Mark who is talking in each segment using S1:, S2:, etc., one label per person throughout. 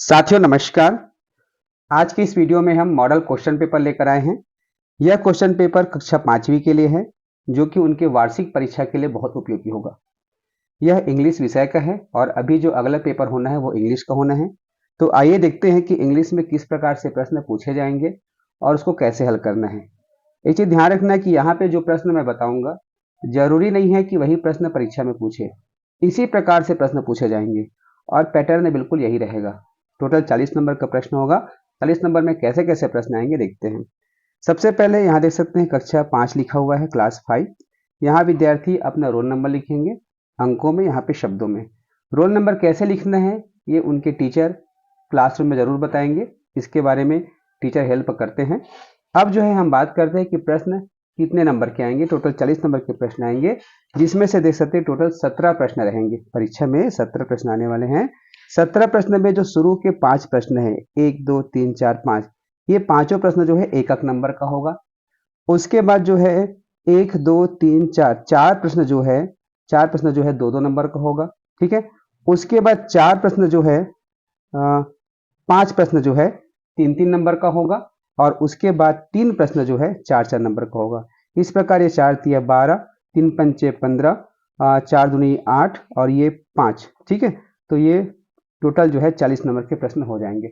S1: साथियों नमस्कार। आज की इस वीडियो में हम मॉडल क्वेश्चन पेपर लेकर आए हैं। यह क्वेश्चन पेपर कक्षा 5वीं के लिए है, जो कि उनके वार्षिक परीक्षा के लिए बहुत उपयोगी होगा। यह इंग्लिश विषय का है और अभी जो अगला पेपर होना है वो इंग्लिश का होना है। तो आइए देखते हैं कि इंग्लिश में किस प्रकार से प्रश्न पूछे जाएंगे और उसको कैसे हल करना है। एक चीज ध्यान रखना है कि यहाँ पे जो प्रश्न मैं बताऊंगा जरूरी नहीं है कि वही प्रश्न परीक्षा में पूछे, इसी प्रकार से प्रश्न पूछे जाएंगे और पैटर्न बिल्कुल यही रहेगा। टोटल 40 नंबर का प्रश्न होगा। 40 नंबर में कैसे कैसे प्रश्न आएंगे देखते हैं। सबसे पहले यहाँ देख सकते हैं कक्षा 5 लिखा हुआ है, क्लास 5। यहाँ विद्यार्थी अपना रोल नंबर लिखेंगे अंकों में, यहाँ पे शब्दों में। रोल नंबर कैसे लिखना है ये उनके टीचर क्लासरूम में जरूर बताएंगे, इसके बारे में टीचर हेल्प करते हैं। अब जो है हम बात करते हैं कि प्रश्न कितने नंबर के आएंगे। टोटल 40 नंबर के प्रश्न आएंगे, जिसमें से देख सकते हैं टोटल 17 प्रश्न रहेंगे। परीक्षा में 17 प्रश्न आने वाले हैं। 17 प्रश्न में जो शुरू के 5 प्रश्न है, 1 2 3 4 5, ये पांचों प्रश्न जो है एक एक नंबर का होगा। उसके बाद जो है 1 2 3 4 चार प्रश्न जो है, चार प्रश्न जो है 2 2 नंबर का होगा। ठीक है। उसके बाद चार प्रश्न जो है, 5 प्रश्न जो है 3 3 नंबर का होगा। और उसके बाद 3 प्रश्न जो है 4 4 नंबर का होगा। इस प्रकार ये 4 तिया 12, 3 पंचे 15, 4 दूनी 8 और ये 5। ठीक है। तो ये टोटल जो है 40 नंबर के प्रश्न हो जाएंगे।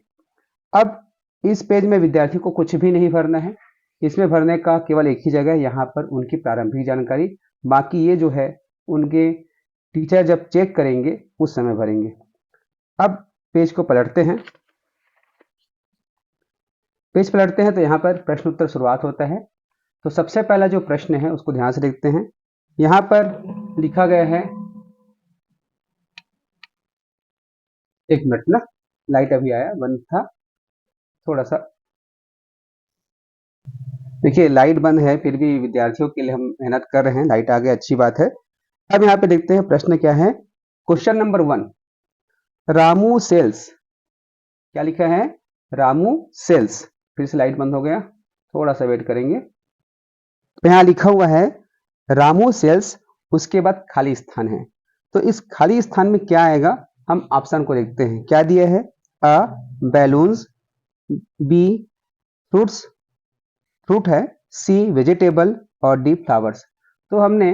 S1: अब इस पेज में विद्यार्थी को कुछ भी नहीं भरना है। इसमें भरने का केवल एक ही जगह है, यहाँ पर उनकी प्रारंभिक जानकारी। बाकी ये जो है उनके टीचर जब चेक करेंगे उस समय भरेंगे। अब पेज को पलटते हैं। पेज पलटते हैं तो यहाँ पर प्रश्न उत्तर शुरुआत होता है। तो सबसे पहला जो प्रश्न है उसको ध्यान से देखते हैं। यहाँ पर लिखा गया है, एक मिनट ना, लाइट अभी आया, बंद था थोड़ा सा। देखिए लाइट बंद है, फिर भी विद्यार्थियों के लिए हम मेहनत कर रहे हैं। लाइट आ गया, अच्छी बात है। अब यहाँ पे देखते हैं प्रश्न क्या है। Question number 1, Ramu sells. क्या लिखा है? रामू सेल्स। फिर से लाइट बंद हो गया, थोड़ा सा वेट करेंगे। तो यहाँ लिखा हुआ है रामू सेल्स, उसके बाद खाली स्थान है। तो इस खाली स्थान में क्या आएगा, हम ऑप्शन को देखते हैं। क्या दिया है? अ बैलून्स, बी फ्रूट्स, फ्रूट है, सी वेजिटेबल और डी फ्लावर्स। तो हमने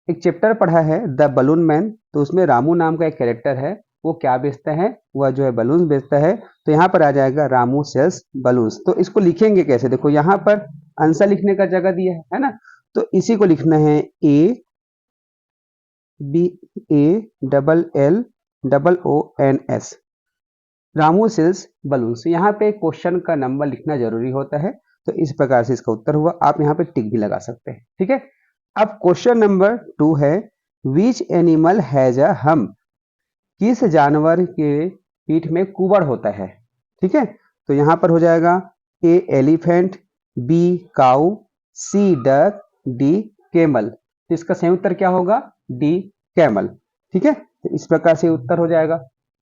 S1: एक चैप्टर पढ़ा है द बलून मैन, तो उसमें रामू नाम का एक कैरेक्टर है, वो क्या बेचता है? वह जो है बलून बेचता है। तो यहाँ पर आ जाएगा रामू सेल्स बलून्स। तो इसको लिखेंगे कैसे? देखो यहाँ पर आंसर लिखने का जगह दिया है ना, तो इसी को लिखना है A B A double L double O N S, Ramu sells balloons. यहाँ पे क्वेश्चन का नंबर लिखना जरूरी होता है, तो इस प्रकार से इसका उत्तर हुआ। आप यहाँ पे टिक भी लगा सकते हैं। ठीक है। अब क्वेश्चन नंबर 2 है, विच एनिमल हैज अ हम। किस जानवर के पीठ में कुबड़ होता है? ठीक है। तो यहाँ पर हो जाएगा ए एलिफेंट, बी काऊ, सी डक, डी कैमल। तो इसका सही उत्तर क्या होगा? D camel. ठीक है। तो इस प्रकार से उत्तर हो जाएगा।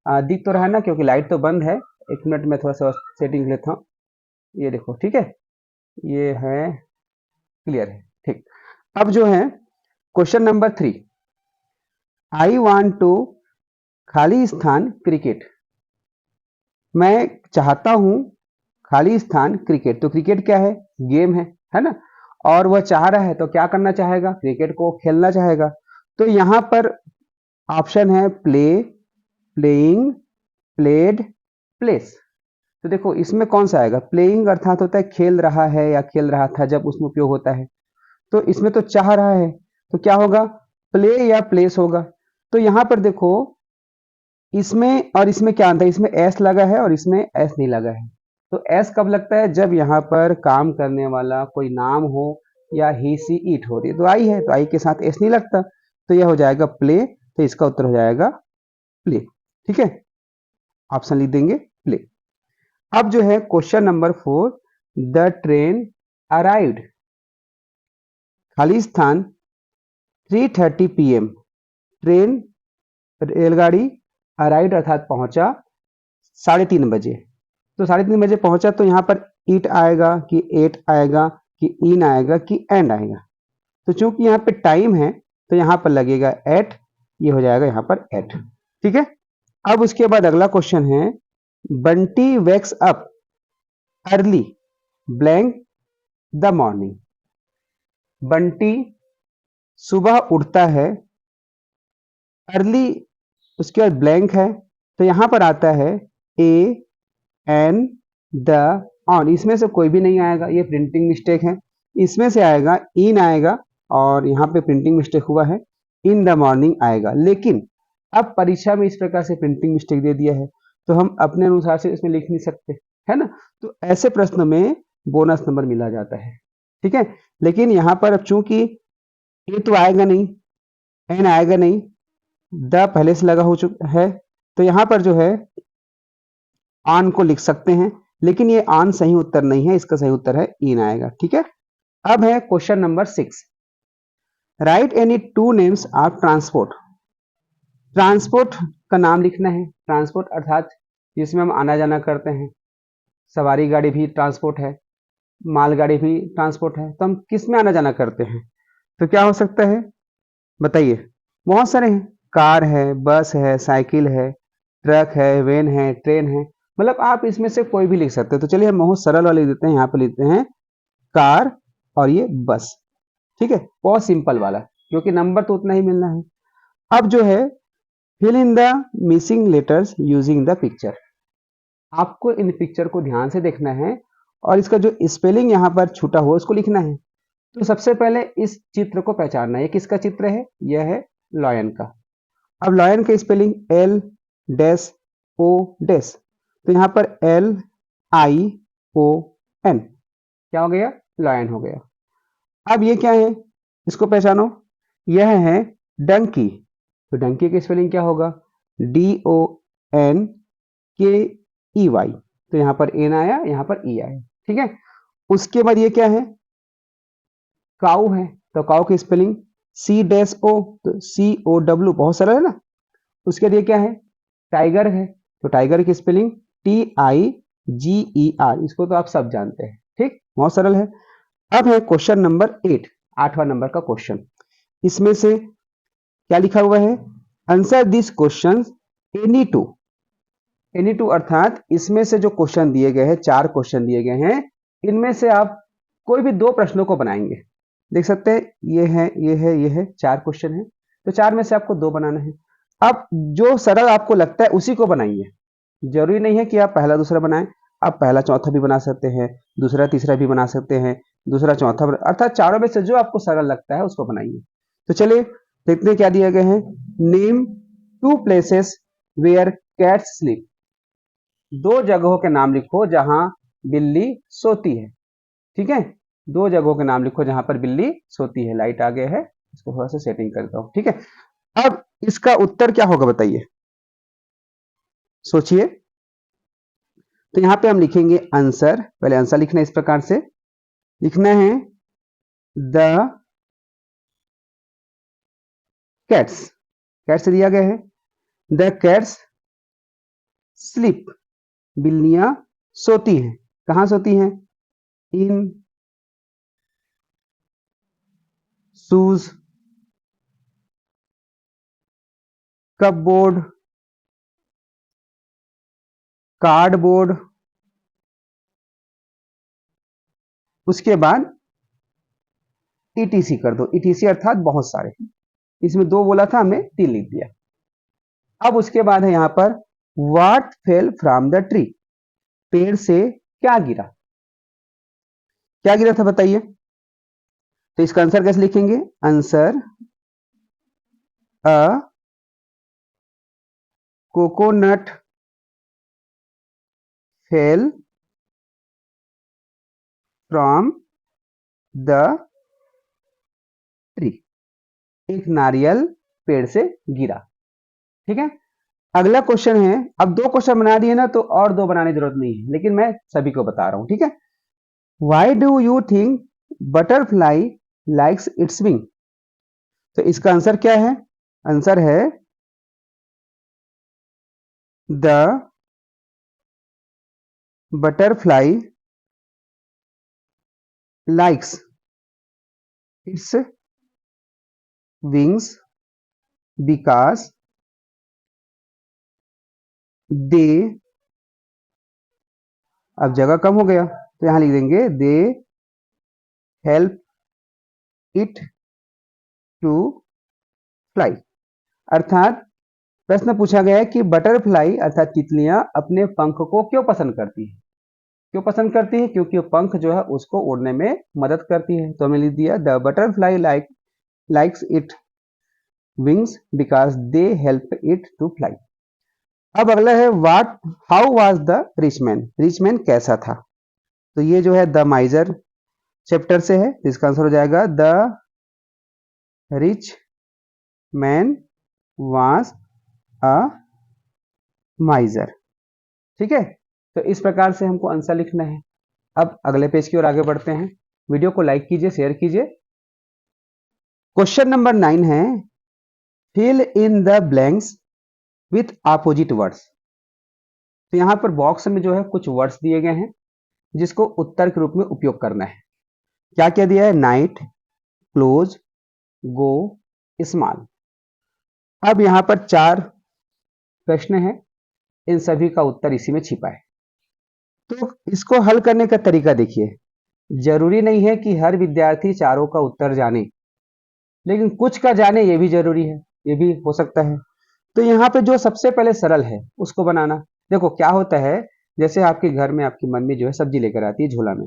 S1: दिख तो रहा है ना, क्योंकि लाइट तो बंद है। एक मिनट में थोड़ा सा सेटिंग लेता हूँ। ये देखो, ठीक है, ये है, क्लियर है। ठीक। अब जो है question number 3, I want to खाली स्थान क्रिकेट। मैं चाहता हूं खाली स्थान क्रिकेट। तो क्रिकेट क्या है? गेम है ना। और वह चाह रहा है तो क्या करना चाहेगा? क्रिकेट को खेलना चाहेगा। तो यहां पर ऑप्शन है प्ले, प्लेइंग, प्लेड, प्लेस। तो देखो इसमें कौन सा आएगा? प्लेइंग अर्थात होता है खेल रहा है या खेल रहा था, जब उसमें उपयोग होता है। तो इसमें तो चाह रहा है, तो क्या होगा? प्ले या प्लेस होगा। तो यहां पर देखो, इसमें और इसमें क्या अंतर है? इसमें एस लगा है और इसमें एस नहीं लगा है। तो एस कब लगता है? जब यहाँ पर काम करने वाला कोई नाम हो या ही सी इट हो रही है। तो आई है, तो आई के साथ एस नहीं लगता, तो यह हो जाएगा प्ले। तो इसका उत्तर हो जाएगा प्ले। ठीक है, ऑप्शन लिख देंगे प्ले। अब जो है question number 4, the train arrived, खाली स्थान 3:30 PM। ट्रेन, रेलगाड़ी, अराइव्ड अर्थात पहुंचा 3:30 बजे। तो 3:30 बजे पहुंचा, तो यहाँ पर इट आएगा कि एट आएगा कि इन आएगा कि एंड आएगा? तो चूंकि यहाँ पे टाइम है तो यहाँ पर लगेगा एट, ये हो जाएगा यहाँ पर एट। ठीक है। अब उसके बाद अगला क्वेश्चन है, Bunty wakes up early blank the morning. Bunty सुबह उठता है अर्ली, उसके बाद ब्लैंक है, तो यहां पर आता है ए एन द ऑन, इसमें से कोई भी नहीं आएगा, ये प्रिंटिंग मिस्टेक है। इसमें से आएगा इन आएगा, और यहाँ पे प्रिंटिंग मिस्टेक हुआ है, इन द मॉर्निंग आएगा। लेकिन अब परीक्षा में इस प्रकार से प्रिंटिंग मिस्टेक दे दिया है, तो हम अपने अनुसार से इसमें लिख नहीं सकते, है ना। तो ऐसे प्रश्न में बोनस नंबर मिला जाता है, ठीक है। लेकिन यहाँ पर अब चूंकि ए तो आएगा नहीं, एन आएगा नहीं, द पहले से लगा हो चुका है, तो यहाँ पर जो है ऑन को लिख सकते हैं, लेकिन ये ऑन सही उत्तर नहीं है, इसका सही उत्तर है इन आएगा, ठीक है। अब है question number 6, right any two names of transport. Transport का नाम लिखना है, ट्रांसपोर्ट अर्थात जिसमें हम आना जाना करते हैं, सवारी गाड़ी भी ट्रांसपोर्ट है, मालगाड़ी भी ट्रांसपोर्ट है, तो हम किस में आना जाना करते हैं, तो क्या हो सकता है बताइए। बहुत सारे हैं, कार है, बस है, साइकिल है, ट्रक है, वेन है, ट्रेन है, मतलब आप इसमें से कोई भी लिख सकते हैं। तो चलिए हम बहुत सरल वाले देते हैं, यहाँ पे लिखते हैं कार और ये बस, ठीक है, बहुत सिंपल वाला, क्योंकि नंबर तो उतना ही मिलना है। अब जो है fill in the missing letters using the picture, आपको इन पिक्चर को ध्यान से देखना है और इसका जो स्पेलिंग यहाँ पर छूटा हुआ उसको लिखना है। तो सबसे पहले इस चित्र को पहचानना है, किसका चित्र है, यह है लॉयन का। अब लॉयन का spelling L dash O dash, तो यहाँ पर एल आई ओ एन, क्या हो गया, लॉयन हो गया। अब ये क्या है, इसको पहचानो, यह है डंकी, तो डंकी का स्पेलिंग क्या होगा, डी ओ एन के ई वाई, तो यहाँ पर एन आया, यहाँ पर ई आया, ठीक है। उसके बाद ये क्या है, काऊ है, तो काऊ की स्पेलिंग सी डैश ओ, तो सी ओ डब्ल्यू, बहुत सरल है ना। उसके बाद ये क्या है, टाइगर है, तो टाइगर की spelling T I G E R, इसको तो आप सब जानते हैं, ठीक, बहुत सरल है। अब है क्वेश्चन नंबर 8, 8वां नंबर का क्वेश्चन। इसमें से क्या लिखा हुआ है, answer this question any two, any two अर्थात इसमें से जो क्वेश्चन दिए गए हैं, 4 क्वेश्चन दिए गए हैं, इनमें से आप कोई भी 2 प्रश्नों को बनाएंगे। देख सकते हैं ये है, ये है, ये है, 4 क्वेश्चन है, तो 4 में से आपको 2 बनाना है। अब जो सरल आपको लगता है उसी को बनाइए, जरूरी नहीं है कि आप पहला दूसरा बनाएं, आप पहला चौथा भी बना सकते हैं, दूसरा तीसरा भी बना सकते हैं, दूसरा चौथा अर्थात चारों में से जो आपको सरल लगता है उसको बनाइए। तो चलिए देखते हैं क्या दिया गया है, name 2 places where cats sleep, 2 जगहों के नाम लिखो जहां बिल्ली सोती है, ठीक है, 2 जगहों के नाम लिखो जहां पर बिल्ली सोती है। लाइट आ गया है, इसको थोड़ा सा सेटिंग करता हूं, ठीक है। अब इसका उत्तर क्या होगा बताइए, सोचिए। तो यहां पे हम लिखेंगे आंसर, पहले आंसर लिखना है, इस प्रकार से लिखना है द कैट्स, कैट्स दिया गया है, द कैट्स स्लीप, बिल्लियां सोती हैं, कहां सोती हैं, इन शूज कपबोर्ड कार्डबोर्ड, उसके बाद ईटीसी कर दो, ईटीसी अर्थात बहुत सारे, इसमें 2 बोला था, हमने 3 लिख दिया। अब उसके बाद है यहां पर what fell from the tree, पेड़ से क्या गिरा, क्या गिरा था बताइए। तो इसका आंसर कैसे लिखेंगे, answer a coconut fell from the tree, एक नारियल पेड़ से गिरा, ठीक है। अगला क्वेश्चन है, अब 2 क्वेश्चन बना दिए ना, तो और 2 बनाने की जरूरत नहीं है, लेकिन मैं सभी को बता रहा हूं, ठीक है। Why do you think butterfly likes its wing, तो इसका आंसर क्या है, आंसर है the butterfly likes its wings because they अब जगह कम हो गया तो यहाँ लिख देंगे they help it to fly. अर्थात प्रश्न पूछा गया है कि बटरफ्लाई अर्थात तितलियां अपने पंख को क्यों पसंद करती है। क्यों पसंद करती है? क्योंकि वो पंख जो है उसको उड़ने में मदद करती है। तो हमें लिख दिया the butterfly likes it wings because they help it to fly. अब अगला है what how was the rich man. Rich man कैसा था? तो ये जो है द माइजर चैप्टर से है, इसका आंसर हो जाएगा the rich man was a माइजर। ठीक है, तो इस प्रकार से हमको आंसर लिखना है। अब अगले पेज की ओर आगे बढ़ते हैं। वीडियो को लाइक कीजिए, शेयर कीजिए। क्वेश्चन नंबर 9 है fill in the blanks with opposite words. तो यहां पर बॉक्स में जो है कुछ वर्ड्स दिए गए हैं जिसको उत्तर के रूप में उपयोग करना है। क्या क्या दिया है? नाइट, क्लोज, गो, स्मॉल। अब यहां पर 4 प्रश्न हैं, इन सभी का उत्तर इसी में छिपा है। तो इसको हल करने का तरीका देखिए। जरूरी नहीं है कि हर विद्यार्थी चारों का उत्तर जाने, लेकिन कुछ का जाने ये भी जरूरी है, ये भी हो सकता है। तो यहाँ पे जो सबसे पहले सरल है उसको बनाना। देखो क्या होता है, जैसे आपके घर में आपकी मम्मी जो है सब्जी लेकर आती है झोला में,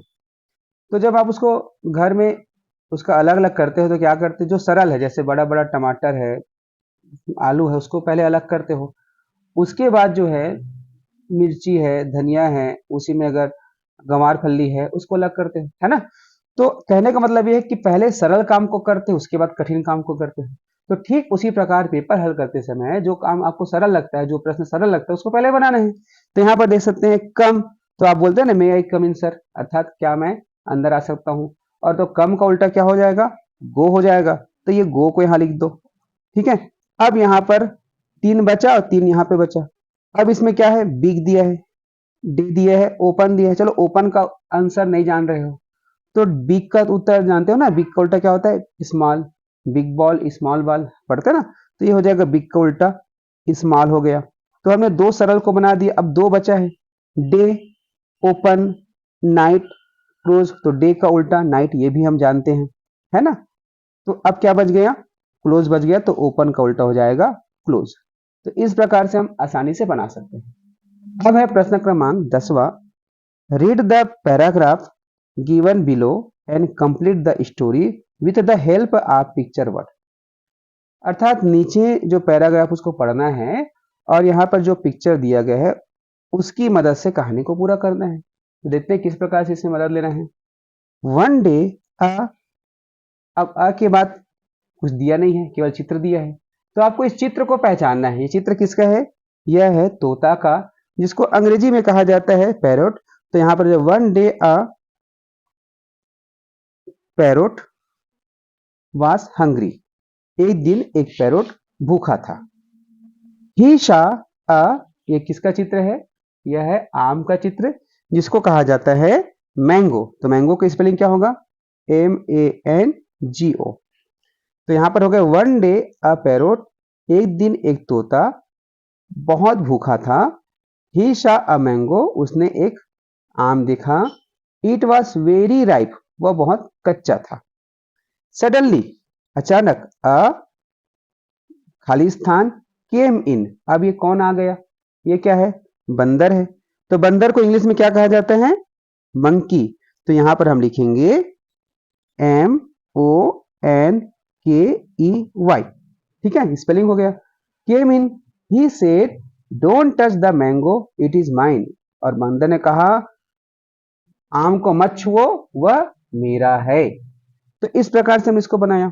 S1: तो जब आप उसको घर में उसका अलग अलग करते हो तो क्या करते हो, जो सरल है जैसे बड़ा बड़ा टमाटर है, आलू है, उसको पहले अलग करते हो। उसके बाद जो है मिर्ची है, धनिया है, उसी में अगर गंवार फल्ली है उसको अलग करते हैं, है ना। तो कहने का मतलब ये है कि पहले सरल काम को करते हैं, उसके बाद कठिन काम को करते हैं। तो ठीक उसी प्रकार पेपर हल करते समय जो काम आपको सरल लगता है, जो प्रश्न सरल लगता है उसको पहले बनाना है। तो यहाँ पर देख सकते हैं कम, तो आप बोलते हैं ना मे आई कम इन सर, अर्थात क्या मैं अंदर आ सकता हूँ। और तो कम का उल्टा क्या हो जाएगा? गो हो जाएगा। तो ये गो को यहाँ लिख दो। ठीक है, अब यहाँ पर 3 बचा और 3 यहाँ पे बचा। अब इसमें क्या है? बिग दिया है, डी दिया है, ओपन दिया है। चलो ओपन का आंसर नहीं जान रहे हो तो बिग का उत्तर जानते हो ना, बिग का उल्टा क्या होता है? Small. Big ball small ball पढ़ते ना, तो ये हो जाएगा बिग का उल्टा स्मॉल हो गया। तो हमने 2 सरल को बना दिया। अब 2 बचा है, डे, ओपन, नाइट, क्लोज। तो डे का उल्टा नाइट, ये भी हम जानते हैं, है ना। तो अब क्या बच गया? क्लोज बच गया, तो ओपन का उल्टा हो जाएगा क्लोज। तो इस प्रकार से हम आसानी से बना सकते हैं। अब है प्रश्न क्रमांक 10वां। Read the paragraph given below and complete the story with the help of picture word. अर्थात नीचे जो पैराग्राफ उसको पढ़ना है और यहाँ पर जो पिक्चर दिया गया है उसकी मदद से कहानी को पूरा करना है। तो देखते हैं किस प्रकार से इससे मदद लेना है। वन डे अ, अब अ के बाद कुछ दिया नहीं है, केवल चित्र दिया है। तो आपको इस चित्र को पहचानना है। ये चित्र किसका है? यह है तोता का, जिसको अंग्रेजी में कहा जाता है पैरोट। तो यहाँ पर जो one day a parrot was hungry, एक दिन एक पैरोट भूखा था। ही शा अ, ये किसका चित्र है? यह है आम का चित्र, जिसको कहा जाता है मैंगो। तो मैंगो का स्पेलिंग क्या होगा? MANGO। तो यहां पर हो गया वन डे अ पैरोट, एक दिन एक तोता बहुत भूखा था। ही शा अ मैंगो, उसने एक आम देखा। इट वॉज वेरी राइप, वह बहुत कच्चा था। सडनली, अचानक, अ खाली स्थान, केम इन, अब ये कौन आ गया? ये क्या है? बंदर है। तो बंदर को इंग्लिश में क्या कहा जाता है? मंकी। तो यहां पर हम लिखेंगे MONKEY। ठीक है, स्पेलिंग हो गया। Came in, he said don't touch the mango, it is mine. और बंदर ने कहा आम को मत छुओ, वह मेरा है। तो इस प्रकार से हम इसको बनाया।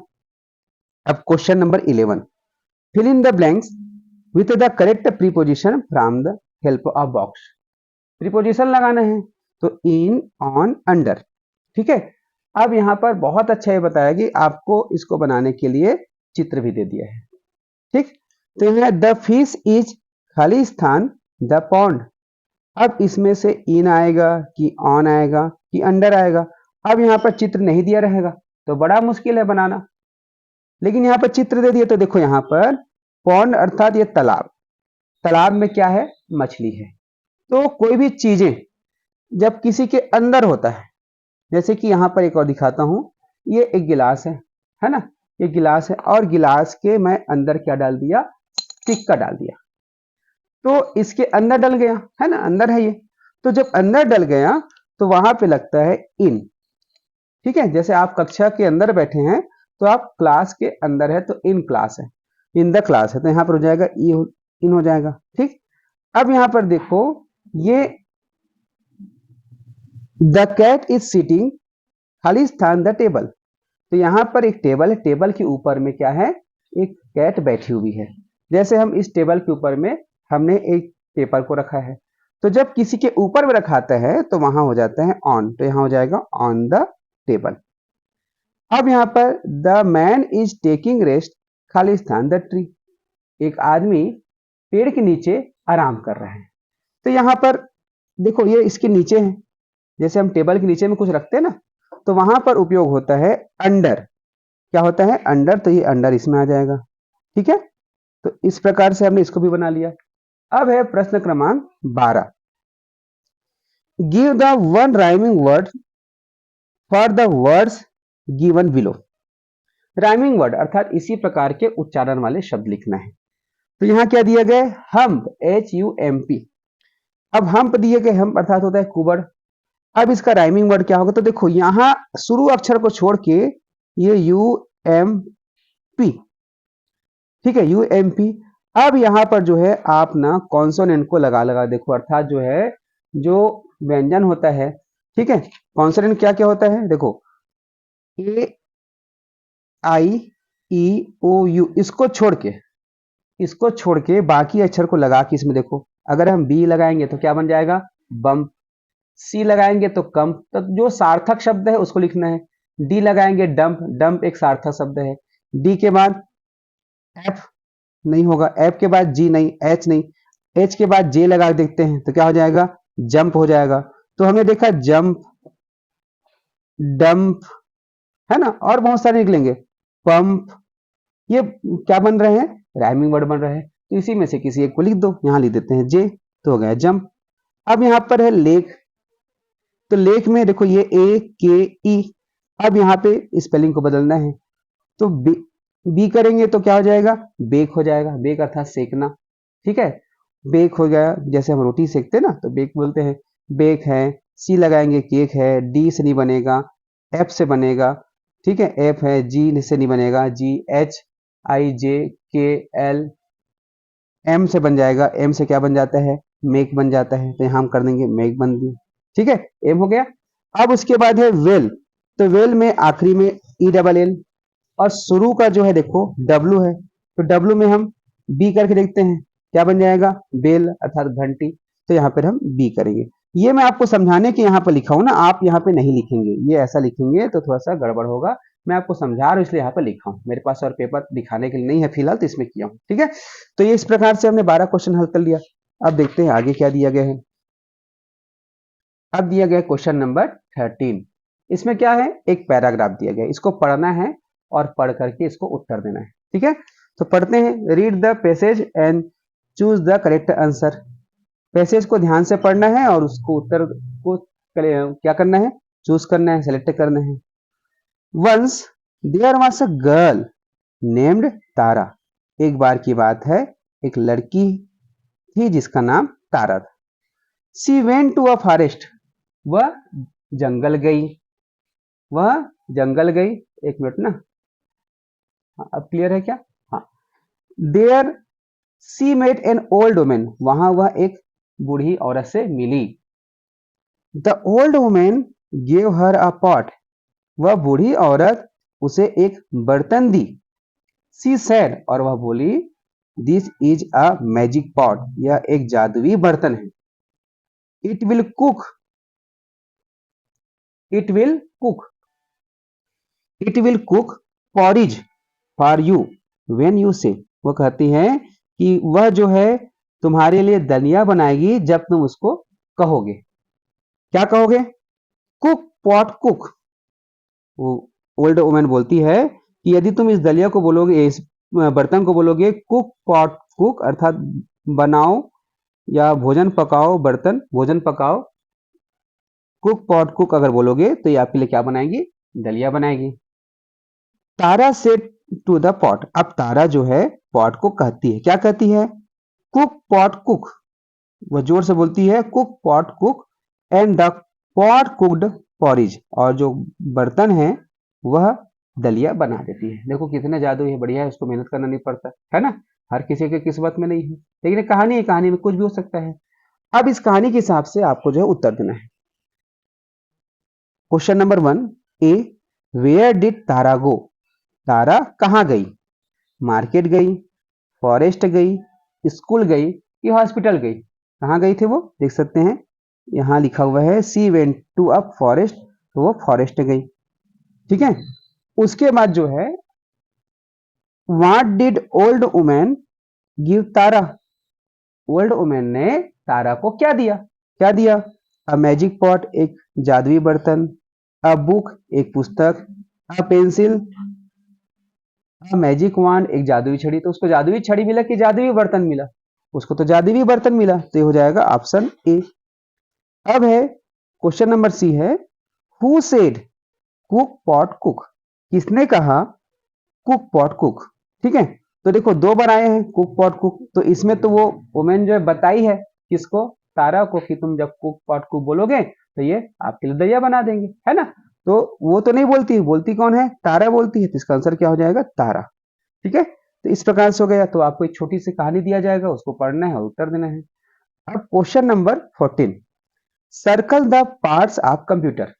S1: अब question number 11, fill in the blanks with the correct preposition from the help of box। Preposition लगाना है, तो इन, ऑन, अंडर। ठीक है, अब यहां पर बहुत अच्छा ये बताया कि आपको इसको बनाने के लिए चित्र भी दे दिया है। ठीक, तो यहां द फिश इज खाली स्थान द पॉन्ड। अब इसमें से इन आएगा कि ऑन आएगा कि अंडर आएगा। अब यहां पर चित्र नहीं दिया रहेगा तो बड़ा मुश्किल है बनाना, लेकिन यहाँ पर चित्र दे दिए। तो देखो यहाँ पर पॉन्ड अर्थात ये तालाब, तालाब में क्या है? मछली है। तो कोई भी चीजें जब किसी के अंदर होता है, जैसे कि यहां पर एक और दिखाता हूं, ये एक गिलास है ना, ये गिलास है और गिलास के मैं अंदर क्या डाल दिया, सिक्का डाल दिया, तो इसके अंदर डल गया है ना, अंदर है ये। तो जब अंदर डल गया तो वहां पे लगता है इन, ठीक है। जैसे आप कक्षा के अंदर बैठे हैं तो आप क्लास के अंदर है तो इन क्लास है, इन द क्लास है, तो यहां पर हो जाएगा इन हो जाएगा, ठीक। अब यहां पर देखो, ये द कैट इज सिटिंग, खाली स्थान द टेबल, तो यहां पर एक टेबल है, टेबल के ऊपर में क्या है, एक कैट बैठी हुई है। जैसे हम इस टेबल के ऊपर में हमने एक पेपर को रखा है, तो जब किसी के ऊपर में रखाता है तो वहां हो जाता है ऑन, तो यहां हो जाएगा ऑन द टेबल। अब यहां पर the man is taking rest, खाली स्थान द ट्री, एक आदमी पेड़ के नीचे आराम कर रहा है। तो यहां पर देखो ये इसके नीचे है, जैसे हम टेबल के नीचे में कुछ रखते हैं ना, तो वहां पर उपयोग होता है अंडर, क्या होता है अंडर, तो ये अंडर इसमें आ जाएगा, ठीक है। तो इस प्रकार से हमने इसको भी बना लिया। अब है प्रश्न क्रमांक 12, give the one rhyming word for the words given below. Rhyming word अर्थात इसी प्रकार के उच्चारण वाले शब्द लिखना है। तो यहां क्या दिया गया, हम्प, HUMP। अब हम्प दिए गए, हम्प अर्थात होता है कुबड़। अब इसका राइमिंग वर्ड क्या होगा, तो देखो यहां शुरू अक्षर को छोड़ के ये UMP, ठीक है, UMP। अब यहां पर जो है आप ना कॉन्सोनेंट को लगा लगा देखो, अर्थात जो है जो व्यंजन होता है, ठीक है, कॉन्सोनेंट क्या क्या होता है, देखो AIEOU, इसको छोड़ के बाकी अक्षर को लगा के इसमें देखो, अगर हम B लगाएंगे तो क्या बन जाएगा, बम। C लगाएंगे तो कम, तो जो सार्थक शब्द है उसको लिखना है। D लगाएंगे डंप, डंप एक सार्थक शब्द है। D के बाद F नहीं होगा, F के बाद G नहीं, H नहीं, H के बाद J लगा देखते हैं तो क्या हो जाएगा, जंप हो जाएगा। तो हमने देखा जंप, डंप, है ना, और बहुत सारे निकलेंगे, पंप, ये क्या बन रहे हैं, राइमिंग वर्ड बन रहे हैं। तो इसी में से किसी एक को लिख दो, यहां लिख देते हैं जे, तो हो गया जंप। अब यहां पर है लेक, तो लेक में देखो ये AKE, अब यहाँ पे स्पेलिंग को बदलना है, तो बी करेंगे तो क्या हो जाएगा, बेक हो जाएगा, बेक अर्थात सेकना, ठीक है, बेक हो गया। जैसे हम रोटी सेकते हैं ना तो बेक बोलते हैं, बेक है। सी लगाएंगे केक है, डी से नहीं बनेगा, एफ से बनेगा, ठीक है, एफ है, जी से नहीं बनेगा, GHIJKL, एम से बन जाएगा, एम से क्या बन जाता है, मेक बन जाता है, तो यहां हम कर देंगे मेक बन दी, ठीक है, एम हो गया। अब उसके बाद है वेल, तो वेल में आखिरी में ELL, और शुरू का जो है देखो W है, तो W में हम B करके देखते हैं, क्या बन जाएगा, बेल अर्थात घंटी, तो यहाँ पर हम B करेंगे। ये मैं आपको समझाने के यहाँ पर लिखा हूं ना, आप यहाँ पे नहीं लिखेंगे, ये ऐसा लिखेंगे तो थोड़ा सा गड़बड़ होगा। मैं आपको समझा रहा हूँ इसलिए यहाँ पर लिखा हूँ, मेरे पास और पेपर दिखाने के लिए नहीं है फिलहाल, तो इसमें किया हूँ, ठीक है। तो ये इस प्रकार से हमने 12 क्वेश्चन हल कर लिया। अब देखते हैं आगे क्या दिया गया है। अब दिया गया क्वेश्चन नंबर 13, इसमें क्या है, एक पैराग्राफ दिया गया, इसको पढ़ना है और पढ़ करके इसको उत्तर देना है, ठीक है। तो पढ़ते हैं, read the passage and choose the correct answer. Passage को ध्यान से पढ़ना है और उसको उत्तर को क्या करना है, चूज करना है, सेलेक्ट करना है। Once there was a girl named Tara, एक बार की बात है, एक लड़की थी जिसका नाम तारा था। She went to a forest, वह जंगल गई, वह जंगल गई, एक मिनट ना, अब क्लियर है क्या, हाँ। There she met an old women, वहां वह एक बूढ़ी औरत से मिली। The old women gave her a pot, वह बूढ़ी औरत उसे एक बर्तन दी। सी सेड, और वह बोली, this is a magic pot, यह एक जादुई बर्तन है। It will cook, it will cook, it will cook porridge for you when you से, वो कहती है कि वह जो है तुम्हारे लिए दलिया बनाएगी जब तुम उसको कहोगे। क्या कहोगे, कुक पॉट कुक। वो ओल्ड वुमन बोलती है कि यदि तुम इस दलिया को बोलोगे, इस बर्तन को बोलोगे कुक पॉट कुक, अर्थात बनाओ या भोजन पकाओ, बर्तन भोजन पकाओ, कुक पॉट कुक अगर बोलोगे तो ये आपके लिए क्या बनाएगी, दलिया बनाएगी। तारा सेड टू द पॉट, अब तारा जो है पॉट को कहती है, क्या कहती है, कुक पॉट कुक, वह जोर से बोलती है cook pot cook and the pot cooked porridge, और जो बर्तन है वह दलिया बना देती है। देखो कितना जादू है, बढ़िया है, उसको मेहनत करना नहीं पड़ता है ना, हर किसी के किस्मत में नहीं है, लेकिन ये कहानी है, कहानी में कुछ भी हो सकता है। अब इस कहानी के हिसाब से आपको जो है उत्तर देना है। Question number 1 A, where did Tara go, Tara कहाँ गई, मार्केट गई, फॉरेस्ट गई, स्कूल गई कि हॉस्पिटल गई, कहाँ गई थी वो, देख सकते हैं यहाँ लिखा हुआ है she went to a forest, तो वो फॉरेस्ट गई, ठीक है। उसके बाद जो है what did old women give Tara, old women ने तारा को क्या दिया, क्या दिया, अ मैजिक पॉट, एक जादुई बर्तन, अ बुक, एक पुस्तक, अ पेंसिल, अ मैजिक वांड, एक जादुई छड़ी, तो उसको जादुई छड़ी मिला कि जादुई बर्तन मिला, उसको तो जादुई बर्तन मिला, तो ये हो जाएगा ऑप्शन ए। अब है क्वेश्चन नंबर सी है, who said cook pot cook, किसने कहा कुक पॉट कुक, ठीक है। तो देखो दो बनाए हैं कुक पॉट कुक, तो इसमें तो वो वुमेन जो है बताई है किसको, तारा को, कि तुम जब कुक पॉट कुक बोलोगे तो ये आपके लिए दलिया बना देंगे, है ना। तो वो तो नहीं बोलती, बोलती कौन है, तारा बोलती है, तो इसका आंसर क्या हो जाएगा, तारा, ठीक है। तो इस प्रकार से हो गया, तो आपको एक छोटी सी कहानी दिया जाएगा, उसको पढ़ना है और उत्तर देना है। अब question number 14, circle the parts of computer,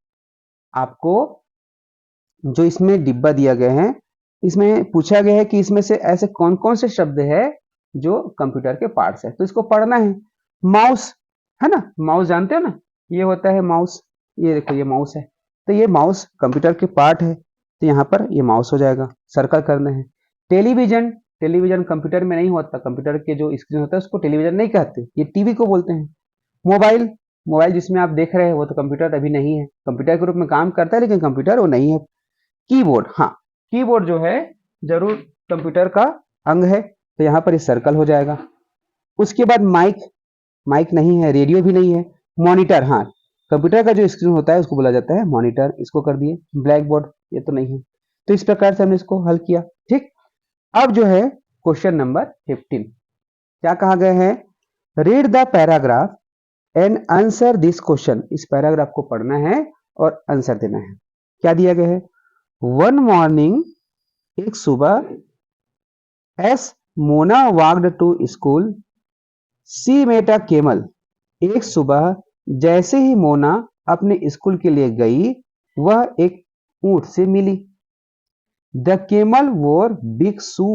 S1: आपको जो इसमें डिब्बा दिया गया है, इसमें पूछा गया है कि इसमें से ऐसे कौन कौन से शब्द है जो कंप्यूटर के पार्ट्स है, तो इसको पढ़ना है। माउस, है ना, माउस जानते हो ना, ये होता है माउस, ये देखो ये माउस है, तो ये माउस कंप्यूटर के पार्ट है, तो यहाँ पर ये माउस हो जाएगा, सर्कल करना है। टेलीविजन, टेलीविजन कंप्यूटर में नहीं होता, कंप्यूटर के जो स्क्रीन होता है उसको टेलीविजन नहीं कहते, ये टीवी को बोलते हैं। मोबाइल, मोबाइल जिसमें आप देख रहे हैं वो तो कंप्यूटर अभी नहीं है, कंप्यूटर के रूप में काम करता है लेकिन कंप्यूटर वो नहीं है। कीबोर्ड, हाँ, कीबोर्ड जो है जरूर कंप्यूटर का अंग है, तो यहाँ पर इस सर्कल हो जाएगा। उसके बाद माइक, माइक नहीं है, रेडियो भी नहीं है। मॉनिटर, हाँ, कंप्यूटर का जो स्क्रीन होता है उसको बोला जाता है मॉनिटर, इसको कर दिए। ब्लैक बोर्ड ये तो नहीं है, तो इस प्रकार से हमने इसको हल किया, ठीक। अब जो है क्वेश्चन नंबर 15, क्या कहा गया है, read the paragraph and answer this question, इस पैराग्राफ को पढ़ना है और आंसर देना है। क्या दिया गया है, वन मॉर्निंग, एक सुबह, as Mona walked to school, she met a camel, एक सुबह जैसे ही मोना अपने स्कूल के लिए गई वह एक ऊंट से मिली। द केमल वोर बिग शू,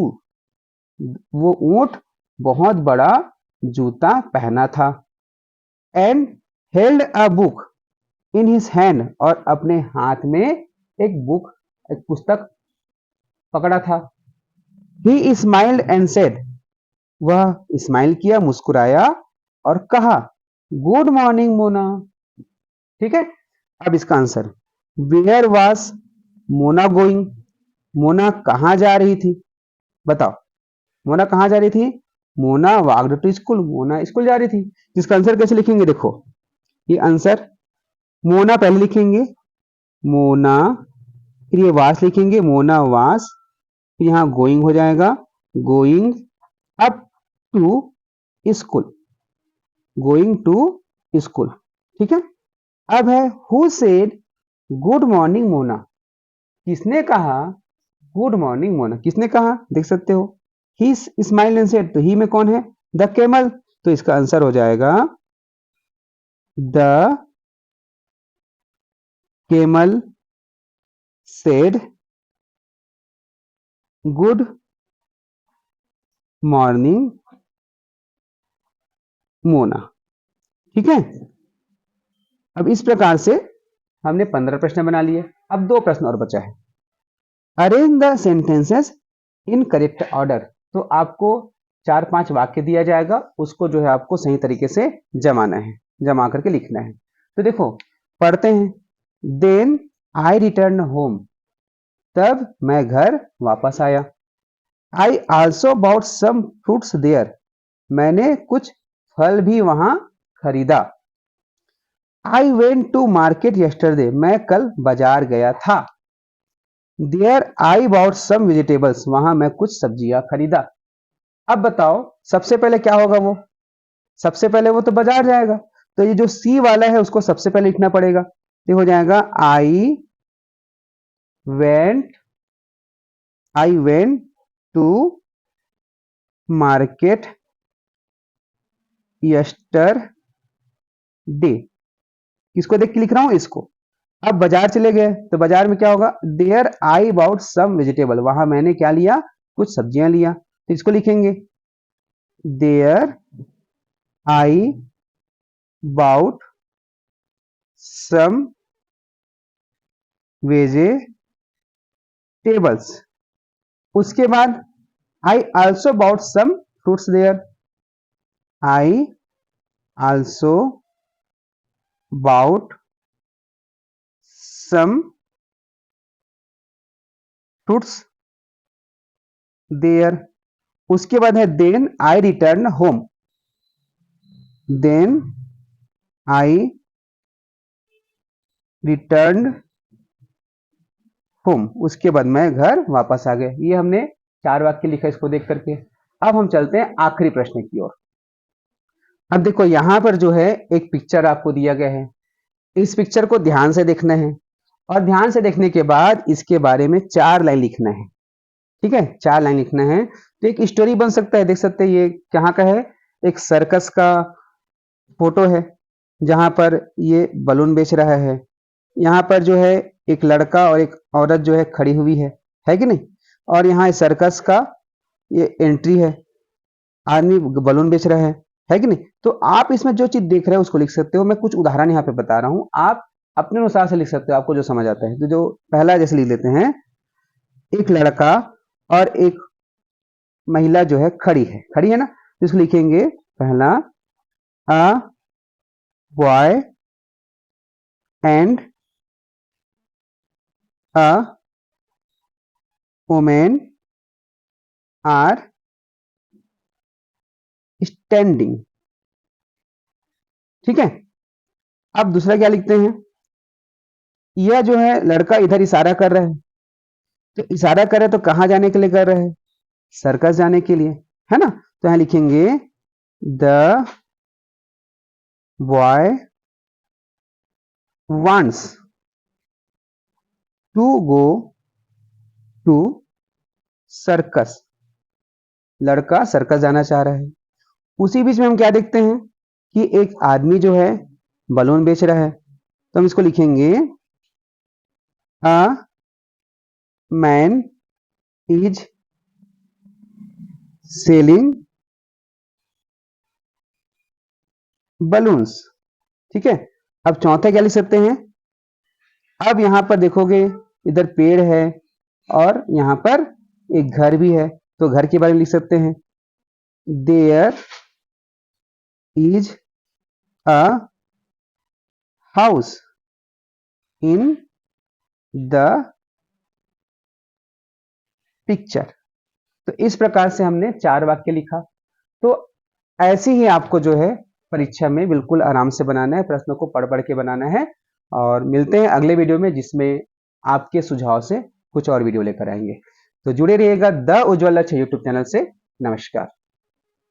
S1: वो ऊंट बहुत बड़ा जूता पहना था। And held a book in his hand, और अपने हाथ में एक बुक, एक पुस्तक पकड़ा था। ही स्माइल्ड एंड सेड, वह स्माइल किया, मुस्कुराया और कहा, गुड मॉर्निंग मोना, ठीक है। अब इसका answer, where was Mona going, Mona कहाँ जा रही थी, बताओ, मोना कहाँ जा रही थी, Mona walked to school, Mona school जा रही थी। इसका आंसर कैसे लिखेंगे, देखो ये आंसर, मोना पहले लिखेंगे, मोना, फिर ये वास लिखेंगे, मोना वास, फिर यहाँ गोइंग हो जाएगा, going up to school, going to school, ठीक है। अब है who said good morning Mona, किसने कहा गुड मॉर्निंग मोना, किसने कहा, देख सकते हो, ही स्माइल एंड सेड, तो ही में कौन है, द केमल, तो इसका आंसर हो जाएगा the camel said good morning Mona, ठीक है। अब इस प्रकार से हमने 15 प्रश्न बना लिए, अब 2 प्रश्न और बचा है। Arrange the sentences in correct order, तो आपको 4-5 वाक्य दिया जाएगा, उसको जो है आपको सही तरीके से जमाना है, जमा करके लिखना है। तो देखो पढ़ते हैं, देन आई रिटर्न होम, तब मैं घर वापस आया। I also bought some fruits there, मैंने कुछ फल भी वहां खरीदा। I went to market yesterday, मैं कल बाजार गया था। There I bought some vegetables, वहां मैं कुछ सब्जियां खरीदा। अब बताओ सबसे पहले क्या होगा, वो सबसे पहले वो तो बाजार जाएगा, तो ये जो सी वाला है उसको सबसे पहले लिखना पड़ेगा। ये हो जाएगा went I went to market yesterday, किसको देख के लिख रहा हूं, इसको। अब बाजार चले गए तो बाजार में क्या होगा, there I bought some vegetable, वहां मैंने क्या लिया, कुछ सब्जियां लिया, तो इसको लिखेंगे there I bought some vegetables. उसके बाद I also bought some fruits there, I also bought some fruits there. उसके बाद है then I return home, then I return home, उसके बाद मैं घर वापस आ गया। ये हमने 4 वाक्य लिखा इसको देख करके। अब हम चलते हैं आखिरी प्रश्न की ओर। अब देखो यहां पर जो है एक पिक्चर आपको दिया गया है, इस पिक्चर को ध्यान से देखना है और ध्यान से देखने के बाद इसके बारे में 4 लाइन लिखना है। ठीक है, 4 लाइन लिखना है तो एक स्टोरी बन सकता है। देख सकते हैं ये कहाँ का है, एक सर्कस का फोटो है जहां पर ये बलून बेच रहा है। यहाँ पर जो है एक लड़का और एक औरत जो है खड़ी हुई है कि नहीं। और यहाँ सर्कस का ये एंट्री है, आदमी बलून बेच रहा है कि नहीं। तो आप इसमें जो चीज देख रहे हैं उसको लिख सकते हो। मैं कुछ उदाहरण यहाँ पे बता रहा हूँ, आप अपने अनुसार से लिख सकते हो, आपको जो समझ आता है। तो जो पहला जैसे लिख लेते हैं, एक लड़का और एक महिला जो है खड़ी है ना, तो इसको लिखेंगे पहला a boy and a women are standing. ठीक है, अब दूसरा क्या लिखते हैं, यह जो है लड़का इधर इशारा कर रहा है, तो इशारा कर रहे तो कहां जाने के लिए कर रहे हैं, सर्कस जाने के लिए, है ना। तो यहां लिखेंगे the boy wants to go to circus, लड़का सर्कस जाना चाह रहा है। उसी बीच में हम क्या देखते हैं कि एक आदमी जो है बलून बेच रहा है, तो हम इसको लिखेंगे a man is selling balloons. ठीक है, अब चौथा क्या लिख सकते हैं, अब यहां पर देखोगे इधर पेड़ है और यहां पर एक घर भी है, तो घर के बारे में लिख सकते हैं there is a house in the picture. तो इस प्रकार से हमने 4 वाक्य लिखा। तो ऐसे ही आपको जो है परीक्षा में बिल्कुल आराम से बनाना है, प्रश्नों को पढ़ पढ़ के बनाना है। और मिलते हैं अगले वीडियो में जिसमें आपके सुझाव से कुछ और वीडियो लेकर आएंगे। तो जुड़े रहिएगा द उज्ज्वल लक्ष्य यूट्यूब चैनल से। नमस्कार।